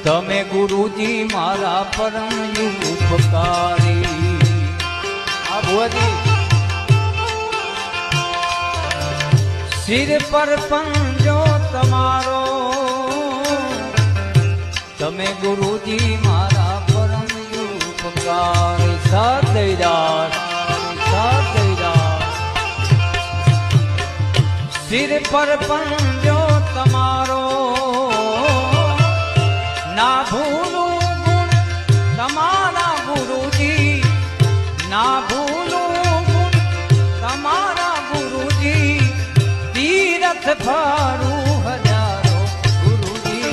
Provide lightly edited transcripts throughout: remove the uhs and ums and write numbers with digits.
તમે ગુરુજી મારા પરમ ઉપકારી। આ ભુવાજી સિર પર પંજો તમારો, તમે ગુરુજી મારા પરમ ઉપકારી। સદૈદાસ સદૈદાસ સિર પર પંજો તમારો, ના ભૂલું ગુણ તમારા ગુરુજી, ના ભૂલું ગુણ તમારા ગુરુજી। તીરથ ફરું હજારો ગુરુજી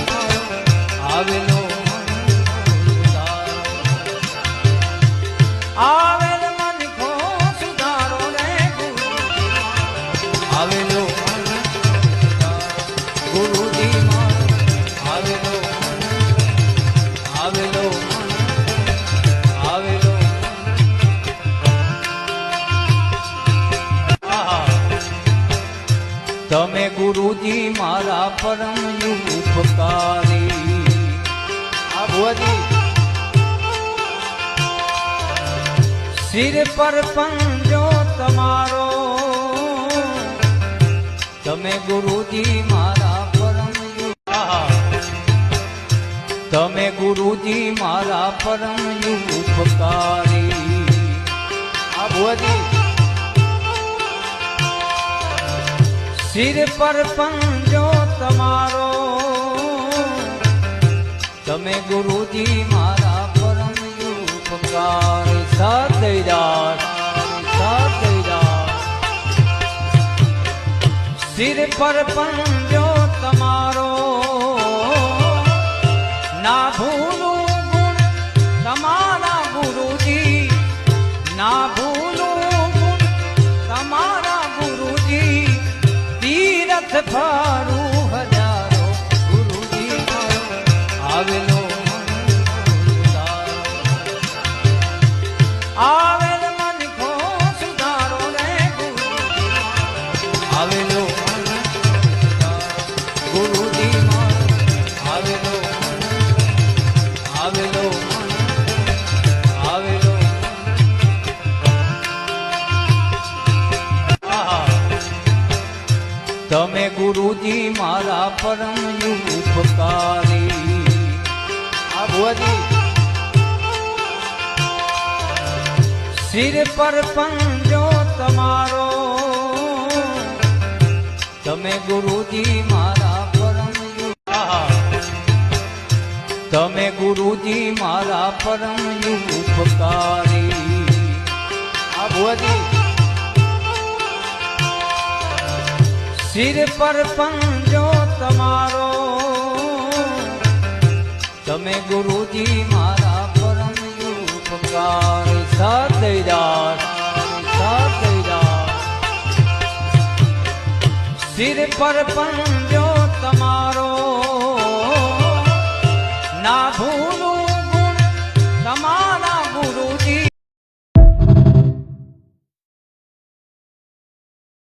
આવેલો આવેલ મન કો સુધારો રે ગુરુજી, આવેલો ગુરુજી આવેલો આવેલો આવેલો। તમે ગુરુજી મારા પરમ ઉપકારી। આ ભુવાજી સિર પર પંજો તમારો, તમે ગુરુજી મારા પરમ તમે ગુરુજી મારા પરમ ઉપકારી। આ ભુવાજી સિર પર પંજો તમારો, તમે ગુરુજી મારા પરમ ઉપકારી। સદૈદાસ સદૈદાસ સિર પર પંજો તમારો, ના ભૂલું ગુણ તમારા ગુરુજી, ના ભૂલું ગુણ તમારા ગુરુજી। તીરથ ફરું હજારો ગુરુજી આવેલો આવેલ મન કો સુધારો રે ગુરુજી, આવેલો ગુરુજી આવેલો આવેલો આવેલો। તમે ગુરુજી મારા પરમ ઉપકારી। આ ભુવાજી સિર પર પંજો તમારો, તમે ગુરુજી મારા પરમ તમે ગુરુજી મારા પરમ ઉપકારી। આ ભુવાજી સિર પર પંજો તમારો, તમે ગુરુજી મારા પરમ ઉપકારી। સદૈદાસ સદૈદાસ સિર પર પંજો